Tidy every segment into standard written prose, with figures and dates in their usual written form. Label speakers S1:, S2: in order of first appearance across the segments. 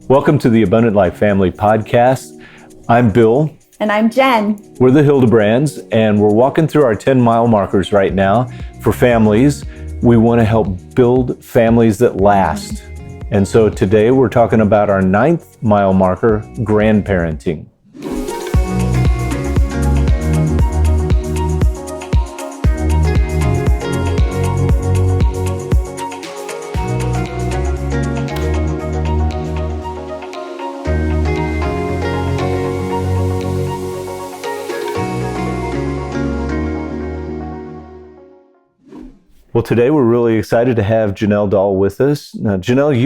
S1: Welcome to the Abundant Life Family Podcast. I'm Bill.
S2: And I'm Jen.
S1: We're the Hildebrands, and we're walking through our 10-mile markers right now for families. We want to help build families that last. And so today we're talking about our 9th mile marker, grandparenting. Well, today we're really excited to have Janel Doll with us. Now, Janel,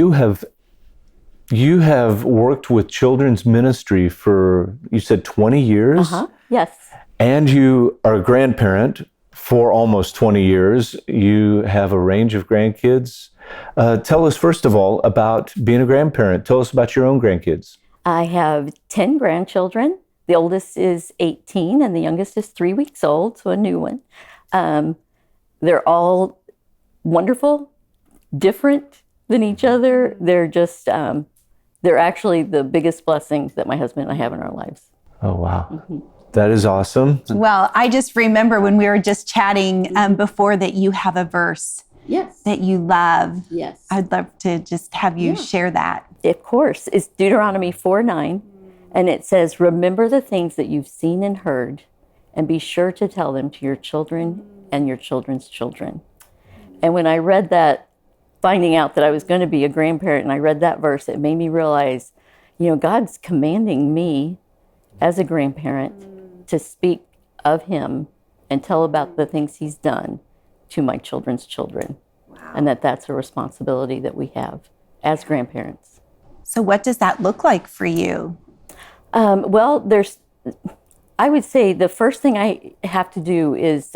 S1: you have worked with children's ministry for, you said 20 years?
S2: Yes.
S1: And you are a grandparent for almost 20 years. You have a range of grandkids. Tell us, first of all, about being a grandparent. Tell us about your own grandkids.
S3: I have 10 grandchildren. The oldest is 18 and the youngest is 3 weeks old, so a new one. They're all wonderful, different than each other. They're just, they're actually the biggest blessings that my husband and I have in our lives.
S1: Oh, wow. Mm-hmm. That is awesome.
S2: Well, I just remember when we were just chatting before that you have a verse that you love.
S3: Yes.
S2: I'd love to just have you share that.
S3: Of course. It's Deuteronomy 4:9, and it says, "Remember the things that you've seen and heard, and be sure to tell them to your children and your children's children." And when I read that, finding out that I was going to be a grandparent, and I read that verse, it made me realize, God's commanding me as a grandparent to speak of him and tell about the things he's done to my children's children. Wow. And that's a responsibility that we have as grandparents.
S2: So what does that look like for you?
S3: Well, I would say the first thing I have to do is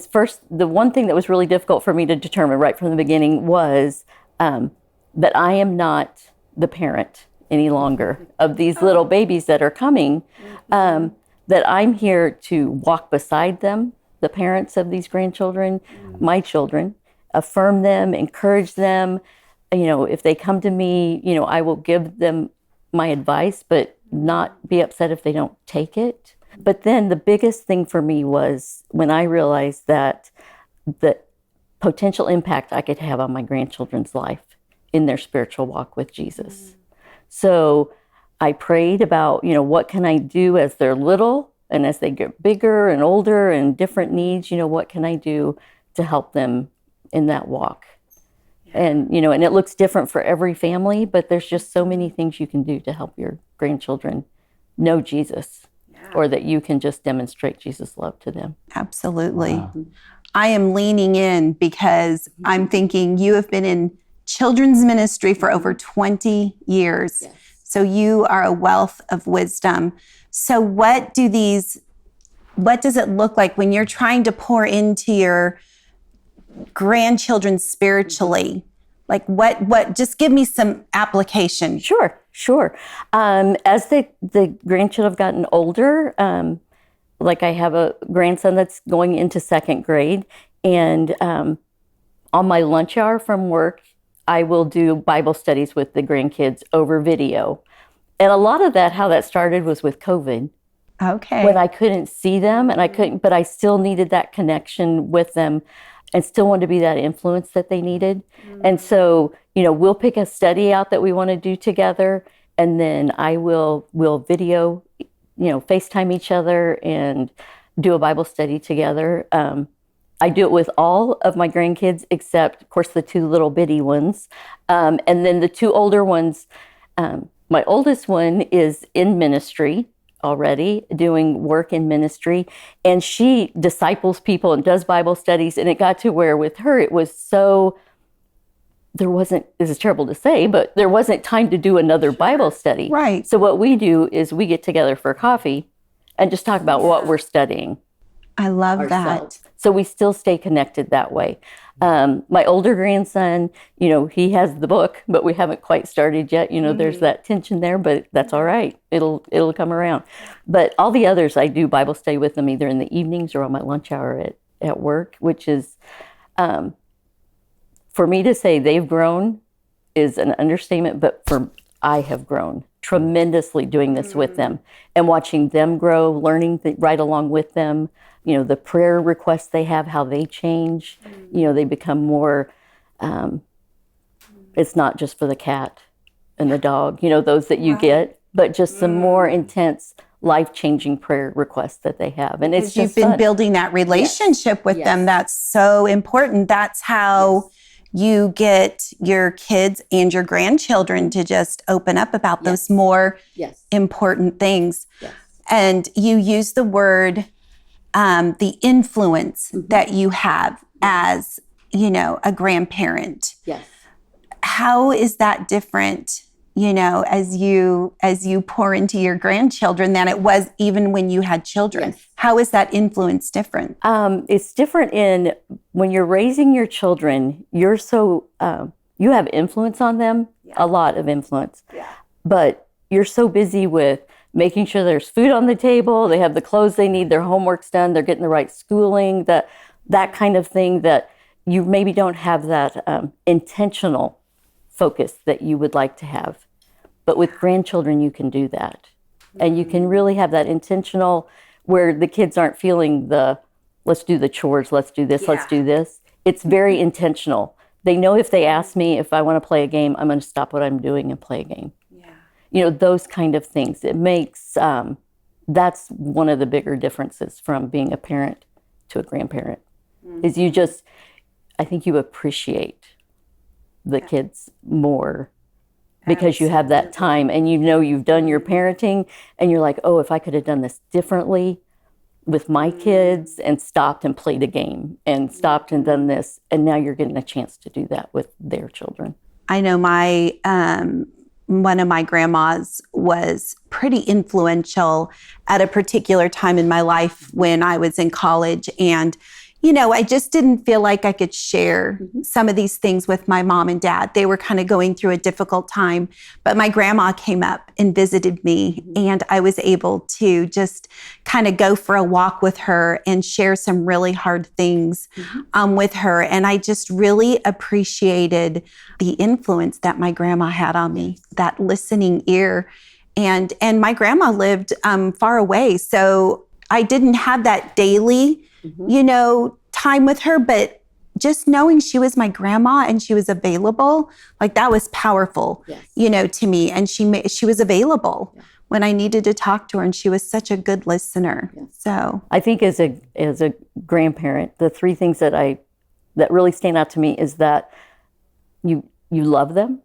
S3: first, the one thing that was really difficult for me to determine right from the beginning was that I am not the parent any longer of these little babies that are coming, that I'm here to walk beside them, the parents of these grandchildren, my children, affirm them, encourage them. If they come to me, I will give them my advice, but not be upset if they don't take it. But then the biggest thing for me was when I realized that the potential impact I could have on my grandchildren's life in their spiritual walk with Jesus. So I prayed about, what can I do as they're little and as they get bigger and older and different needs, what can I do to help them in that walk? And, and it looks different for every family, but there's just so many things you can do to help your grandchildren know Jesus, or that you can just demonstrate Jesus' love to them.
S2: Absolutely. Wow. I am leaning in because I'm thinking you have been in children's ministry for over 20 years. Yes. So you are a wealth of wisdom. So what does it look like when you're trying to pour into your grandchildren spiritually? Like what, just give me some application.
S3: Sure. As the grandchildren have gotten older, like I have a grandson that's going into 2nd grade, and on my lunch hour from work, I will do Bible studies with the grandkids over video. And a lot of that, how that started was with COVID.
S2: Okay.
S3: When I couldn't see them but I still needed that connection with them and still wanted to be that influence that they needed. Mm-hmm. And so, we'll pick a study out that we want to do together, and then we'll video, FaceTime each other and do a Bible study together. I do it with all of my grandkids except, of course, the 2 little bitty ones. And then the 2 older ones, my oldest one is in ministry already, doing work in ministry, and she disciples people and does Bible studies. And it got to where with her, it was so, this is terrible to say, but there wasn't time to do another Bible study.
S2: Right.
S3: So what we do is we get together for coffee and just talk about what we're studying.
S2: I love
S3: ourselves.
S2: that.
S3: So we still stay connected that way. My older grandson, he has the book, but we haven't quite started yet. There's that tension there, but that's all right. It'll come around. But all the others, I do Bible study with them either in the evenings or on my lunch hour at work, which is, for me to say they've grown is an understatement, but I have grown tremendously doing this with them and watching them grow, learning right along with them. You know, the prayer requests they have, how they change. You know, they become more, it's not just for the cat and the dog, you know, those that you get, but just some more intense, life-changing prayer requests that they have. And it's just
S2: you've been
S3: fun.
S2: building that relationship with them. That's so important. That's how you get your kids and your grandchildren to just open up about those more important things. And you use the word, the influence that you have as, you know, a grandparent. How is that different, you know, as you pour into your grandchildren than it was even when you had children? How is that influence different?
S3: It's different in when you're raising your children, you're so, you have influence on them, a lot of influence, but you're so busy with making sure there's food on the table, they have the clothes they need, their homework's done, they're getting the right schooling, that kind of thing, that you maybe don't have that intentional focus that you would like to have. But with grandchildren, you can do that. And you can really have that intentional where the kids aren't feeling let's do the chores, let's do this, let's do this. It's very intentional. They know if they ask me if I want to play a game, I'm going to stop what I'm doing and play a game. You know, those kind of things. It makes, that's one of the bigger differences from being a parent to a grandparent, is you just, I think you appreciate the kids more because you have that time and you know you've done your parenting and you're like, oh, if I could have done this differently with my kids and stopped and played a game and stopped and done this, and now you're getting a chance to do that with their children.
S2: I know my one of my grandmas was pretty influential at a particular time in my life when I was in college. And, you know, I just didn't feel like I could share some of these things with my mom and dad. They were kind of going through a difficult time, but my grandma came up and visited me and I was able to just kind of go for a walk with her and share some really hard things with her. And I just really appreciated the influence that my grandma had on me, that listening ear. And my grandma lived far away, so I didn't have that daily you know, time with her, but just knowing she was my grandma and she was available, like that was powerful, you know, to me. And she was available when I needed to talk to her, and she was such a good listener. So I
S3: think as a grandparent, the three things that really stand out to me is that you love them,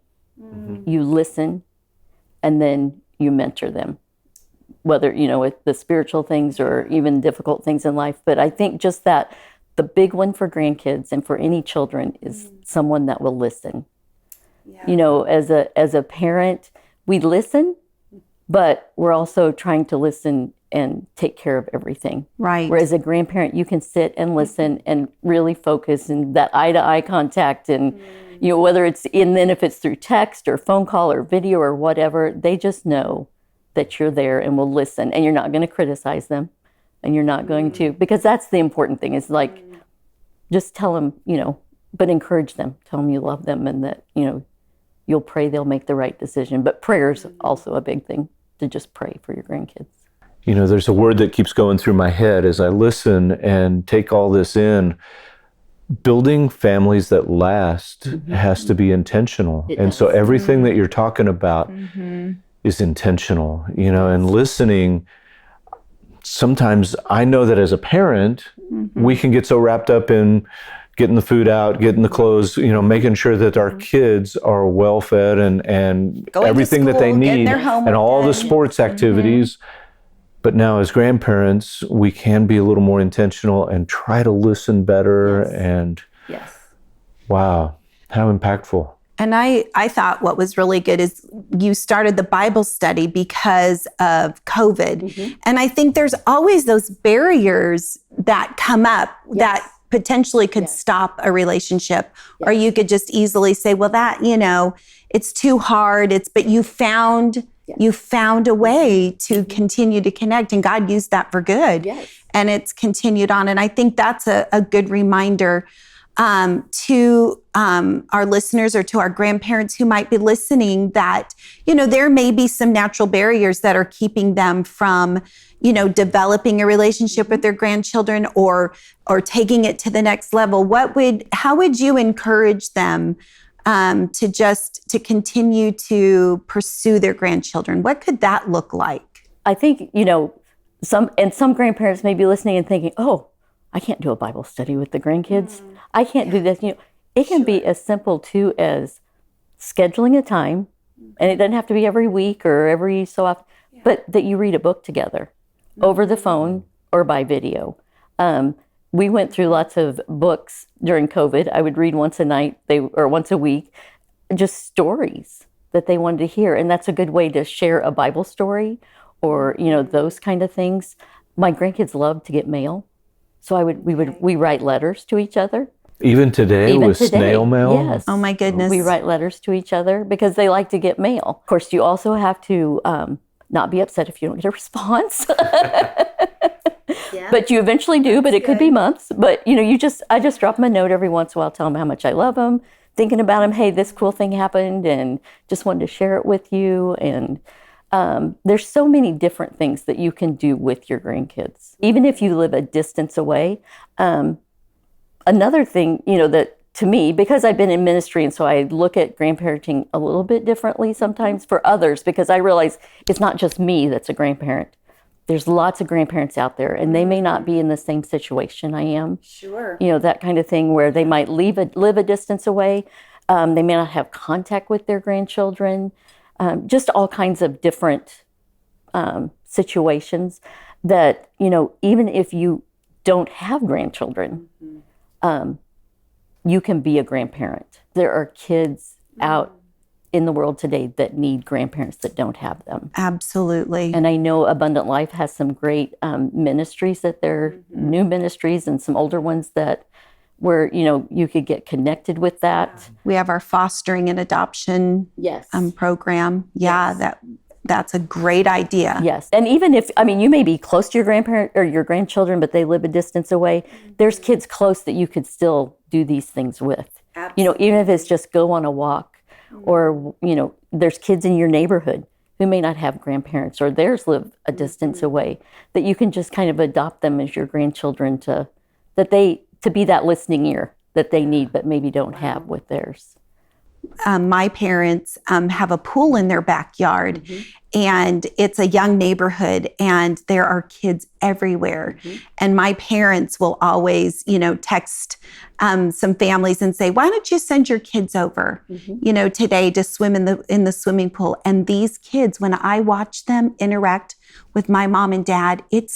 S3: you listen, and then you mentor them. Whether, you know, with the spiritual things or even difficult things in life. But I think just that the big one for grandkids and for any children is someone that will listen. You know, as a parent, we listen, but we're also trying to listen and take care of everything.
S2: Right.
S3: Whereas a grandparent, you can sit and listen and really focus, and that eye-to-eye contact, and you know, whether it's then if it's through text or phone call or video or whatever, they just know that you're there and will listen, and you're not going to criticize them, and you're not going to, because that's the important thing, is like, just tell them, you know, but encourage them, tell them you love them, and that, you know, you'll pray they'll make the right decision. But prayer's also a big thing, to just pray for your grandkids.
S1: You know, there's a word that keeps going through my head as I listen and take all this in. Building families that last has to be intentional. And so everything that you're talking about is intentional, you know, and listening. Sometimes I know that as a parent, we can get so wrapped up in getting the food out, getting the clothes, you know, making sure that our kids are well fed and everything that they need, and all the sports activities. But now as grandparents, we can be a little more intentional and try to listen better. And wow, how impactful.
S2: And I thought what was really good is you started the Bible study because of COVID. And I think there's always those barriers that come up that potentially could stop a relationship. Or you could just easily say, well, that, you know, it's too hard. But you found a way to continue to connect, and God used that for good. And it's continued on. And I think that's a good reminder to our listeners or to our grandparents who might be listening that, there may be some natural barriers that are keeping them from, developing a relationship with their grandchildren or taking it to the next level? How would you encourage them to continue to pursue their grandchildren? What could that look like?
S3: I think, some grandparents may be listening and thinking, oh, I can't do a Bible study with the grandkids. I can't do this. It can be as simple too as scheduling a time, and it doesn't have to be every week or every so often, but that you read a book together over the phone or by video. We went through lots of books during COVID. I would read once a night, or once a week, just stories that they wanted to hear. And that's a good way to share a Bible story or, those kind of things. My grandkids love to get mail. So we write letters to each other.
S1: Even today with snail mail?
S3: Yes.
S2: Oh my goodness.
S3: We write letters to each other because they like to get mail. Of course, you also have to not be upset if you don't get a response. But you eventually do, but it could be months. But, I just drop them a note every once in a while, tell them how much I love them, thinking about them, hey, this cool thing happened, and just wanted to share it with you. And there's so many different things that you can do with your grandkids, even if you live a distance away. Another thing, that to me, because I've been in ministry, and so I look at grandparenting a little bit differently sometimes for others, because I realize it's not just me that's a grandparent. There's lots of grandparents out there, and they may not be in the same situation I am.
S2: Sure.
S3: That kind of thing where they might live a distance away. They may not have contact with their grandchildren. Just all kinds of different situations that, even if you don't have grandchildren, you can be a grandparent. There are kids out in the world today that need grandparents that don't have them.
S2: Absolutely.
S3: And I know Abundant Life has some great ministries that they're new ministries, and some older ones that where, you could get connected with that.
S2: We have our fostering and adoption program. Yeah, that's a great idea.
S3: Yes. And even if, you may be close to your grandparent or your grandchildren, but they live a distance away, there's kids close that you could still do these things with.
S2: Absolutely.
S3: Even if it's just go on a walk, or, there's kids in your neighborhood who may not have grandparents, or theirs live a distance away, that you can just kind of adopt them as your grandchildren to be that listening ear that they need, but maybe don't have with theirs.
S2: My parents have a pool in their backyard, and it's a young neighborhood, and there are kids everywhere. And my parents will always, text some families and say, "Why don't you send your kids over, today to swim in the swimming pool?" And these kids, when I watch them interact with my mom and dad, it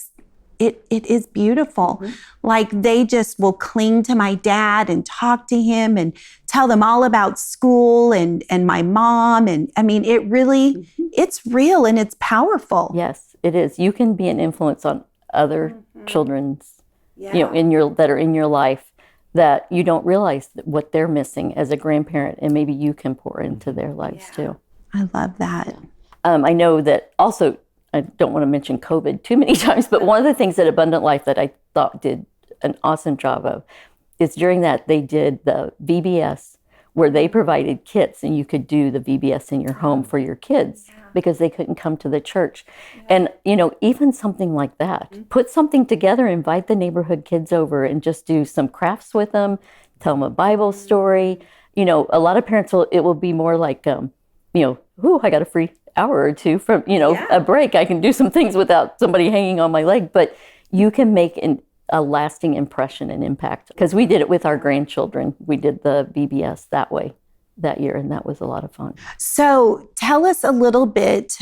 S2: is beautiful. Like, they just will cling to my dad and talk to him and tell them all about school and my mom. And it really, it's real and it's powerful.
S3: Yes, it is. You can be an influence on other children's, that are in your life, that you don't realize what they're missing as a grandparent, and maybe you can pour into their lives too.
S2: I love that.
S3: I know that also, I don't want to mention COVID too many times, but one of the things at Abundant Life that I thought did an awesome job of is during that they did the VBS, where they provided kits, and you could do the VBS in your home for your kids because they couldn't come to the church. And, even something like that, put something together, invite the neighborhood kids over and just do some crafts with them, tell them a Bible story. A lot of parents it will be more like, I got a free hour or two from, a break. I can do some things without somebody hanging on my leg, but you can make a lasting impression and impact. Because we did it with our grandchildren. We did the VBS that way that year, and that was a lot of fun.
S2: So tell us a little bit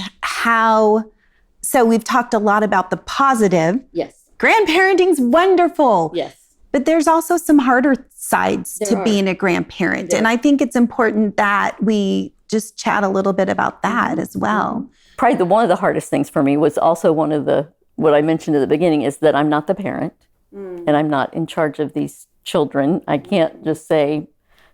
S2: so we've talked a lot about the positive.
S3: Yes.
S2: Grandparenting's wonderful.
S3: Yes.
S2: But there's also some harder sides to being a grandparent. And I think it's important that we just chat a little bit about that as well.
S3: Probably one of the hardest things for me was also what I mentioned at the beginning, is that I'm not the parent and I'm not in charge of these children. I can't just say,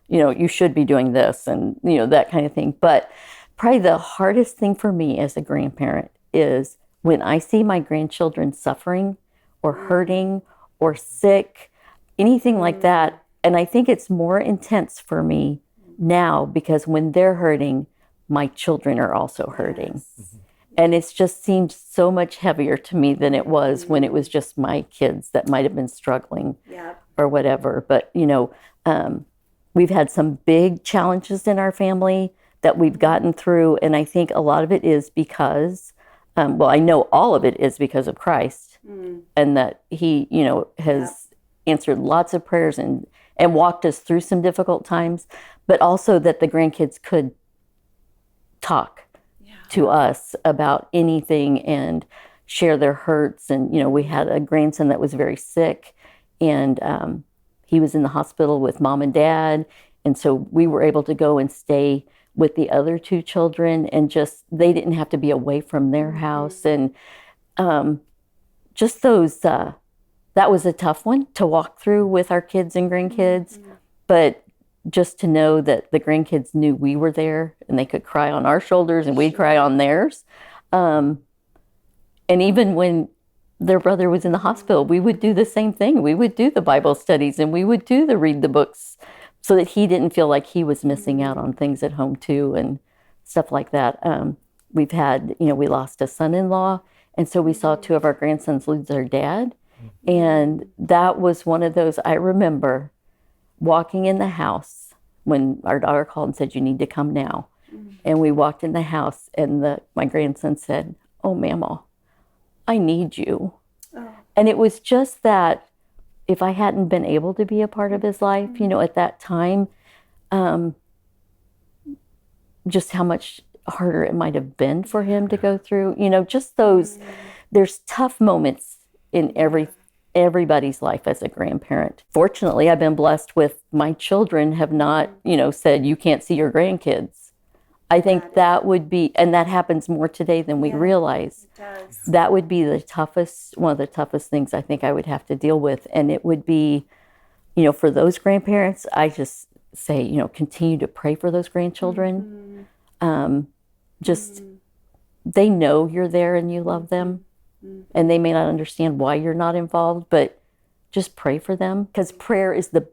S3: you should be doing this and, that kind of thing. But probably the hardest thing for me as a grandparent is when I see my grandchildren suffering or hurting or sick, anything like that. And I think it's more intense for me now because when they're hurting, my children are also hurting. Yes. And it's just seemed so much heavier to me than it was when it was just my kids that might have been struggling or whatever. But, we've had some big challenges in our family that we've gotten through. And I think a lot of it is because, I know all of it is because of Christ and that he, has answered lots of prayers and walked us through some difficult times, but also that the grandkids could talk to us about anything and share their hurts. And, we had a grandson that was very sick and he was in the hospital with mom and dad. And so we were able to go and stay with the other two children and they didn't have to be away from their house. And just those, that was a tough one to walk through with our kids and grandkids. But just to know that the grandkids knew we were there and they could cry on our shoulders and we'd cry on theirs. And even when their brother was in the hospital, we would do the same thing. We would do the Bible studies and we would read the books so that he didn't feel like he was missing out on things at home too and stuff like that. We've had, we lost a son-in-law. And so we saw two of our grandsons lose their dad. And that was one of those, I remember walking in the house when our daughter called and said, "You need to come now." And we walked in the house and my grandson said, "Oh, Mama, I need you." And it was just that if I hadn't been able to be a part of his life, at that time, just how much harder it might have been for him to go through, just those, there's tough moments in everybody's life as a grandparent. Fortunately, I've been blessed with my children have not, said you can't see your grandkids. I think that would be, and that happens more today than we realize. That would be one of the toughest things I think I would have to deal with. And it would be, for those grandparents, I just say, continue to pray for those grandchildren. They know you're there and you love them. And they may not understand why you're not involved, but just pray for them because prayer is the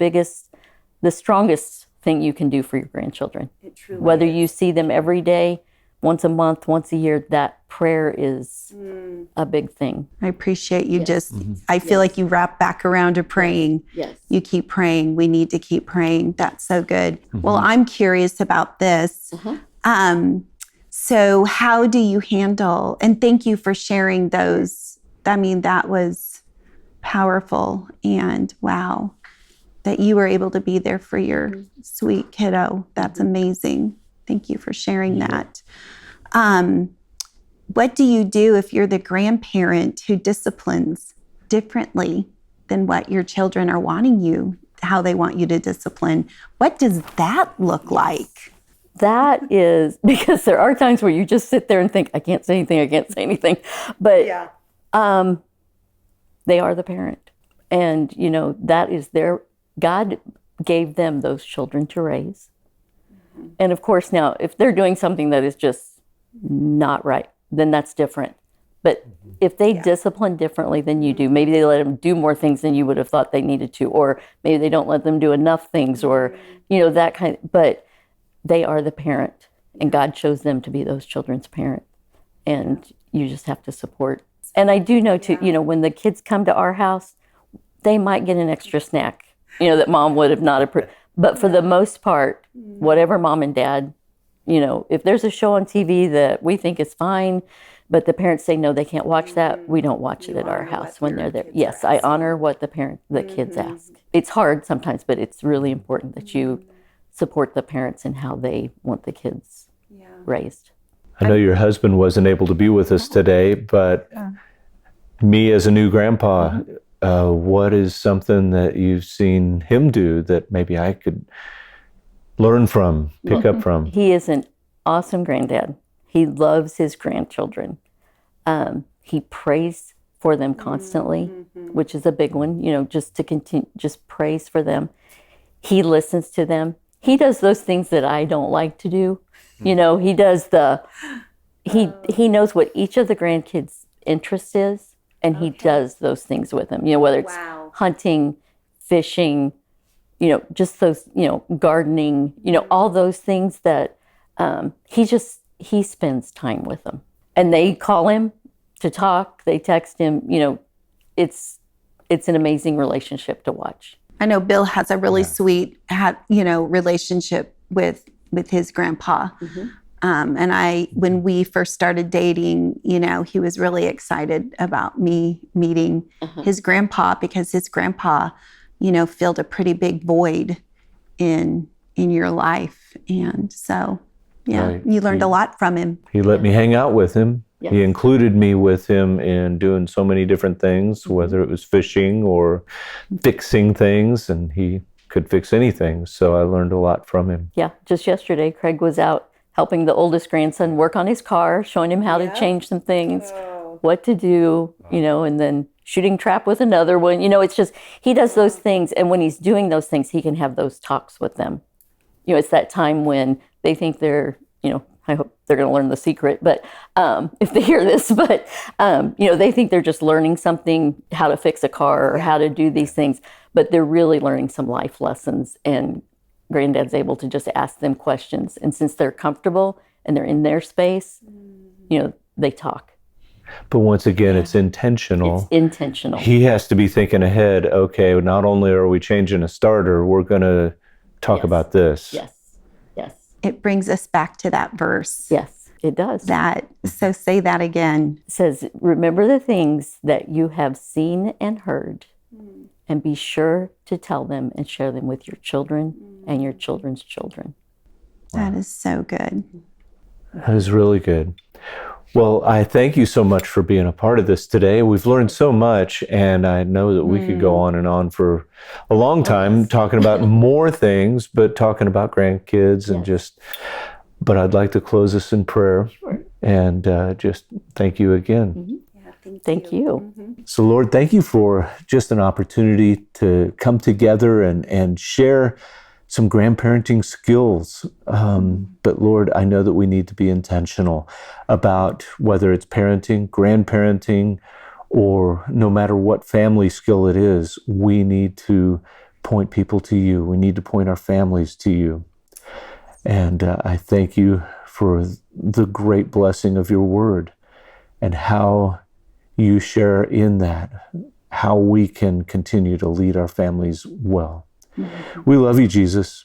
S3: strongest thing you can do for your grandchildren. It truly Whether is. You see them every day, once a month, once a year, that prayer is a big thing.
S2: I appreciate you I feel like you wrap back around to praying.
S3: Yes.
S2: You keep praying. We need to keep praying. That's so good. Well, I'm curious about this. So how do you handle, and thank you for sharing those. I mean, that was powerful and wow, that you were able to be there for your sweet kiddo. That's amazing. Thank you for sharing that. What do you do if you're the grandparent who disciplines differently than what your children are how they want you to discipline? What does that look like?
S3: That is, because there are times where you just sit there and think, I can't say anything. But they are the parent. And, that is God gave them those children to raise. And of course, now, if they're doing something that is just not right, then that's different. But if they discipline differently than you do, maybe they let them do more things than you would have thought they needed to, or maybe they don't let them do enough things, or, that kind of, but they are the parent, and God chose them to be those children's parent, and you just have to support. And I do know too, when the kids come to our house, they might get an extra snack, that mom would have not approved. But for the most part, whatever mom and dad, if there's a show on TV that we think is fine, but the parents say no, they can't watch that, we don't watch it at our house when they're there. Yes, I honor what the kids ask. It's hard sometimes, but it's really important that you support the parents in how they want the kids raised.
S1: I know your husband wasn't able to be with us today, but me as a new grandpa, what is something that you've seen him do that maybe I could learn from, pick up from?
S3: He is an awesome granddad. He loves his grandchildren. He prays for them constantly, which is a big one, just to continue, just prays for them. He listens to them. He does those things that I don't like to do. He does he knows what each of the grandkids' interest is, and he does those things with them. Whether it's hunting, fishing, just those, gardening, all those things that he spends time with them. And they call him to talk, they text him, it's an amazing relationship to watch.
S2: I know Bill has a really sweet, relationship with his grandpa. And when we first started dating, he was really excited about me meeting his grandpa, because his grandpa, filled a pretty big void in your life. And so, you learned a lot from him.
S1: He let me hang out with him.
S3: Yes.
S1: He included me with him in doing so many different things, whether it was fishing or fixing things, and he could fix anything. So I learned a lot from him.
S3: Yeah, just yesterday, Craig was out helping the oldest grandson work on his car, showing him how to change some things, what to do, and then shooting trap with another one. It's just, he does those things. And when he's doing those things, he can have those talks with them. It's that time when they think they're, I hope they're going to learn the secret, but if they hear this, but, they think they're just learning something, how to fix a car or how to do these things, but they're really learning some life lessons, and Granddad's able to just ask them questions. And since they're comfortable and they're in their space, they talk.
S1: But once again, it's intentional.
S3: It's intentional.
S1: He has to be thinking ahead. Okay, not only are we changing a starter, we're going to talk about this.
S3: Yes.
S2: It brings us back to that verse.
S3: Yes, it does.
S2: So say that again.
S3: It says, remember the things that you have seen and heard, and be sure to tell them and share them with your children and your children's children.
S2: That is so good.
S1: That is really good. Well, I thank you so much for being a part of this today. We've learned so much, and I know that we could go on and on for a long time talking about more things, but talking about grandkids and but I'd like to close this in prayer and just thank you again.
S3: Thank you.
S1: So Lord, thank you for just an opportunity to come together and share some grandparenting skills. But Lord, I know that we need to be intentional about whether it's parenting, grandparenting, or no matter what family skill it is, we need to point people to you. We need to point our families to you. And I thank you for the great blessing of your word and how you share in that, how we can continue to lead our families well. We love you, Jesus.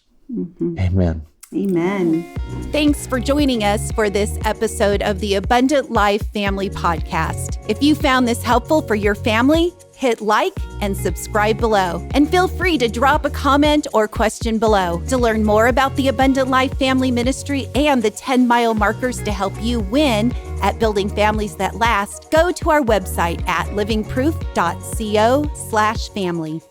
S1: Amen.
S2: Amen.
S4: Thanks for joining us for this episode of the Abundant Life Family Podcast. If you found this helpful for your family, hit like and subscribe below. And feel free to drop a comment or question below. To learn more about the Abundant Life Family Ministry and the 10-mile markers to help you win at building families that last, go to our website at livingproof.co/family.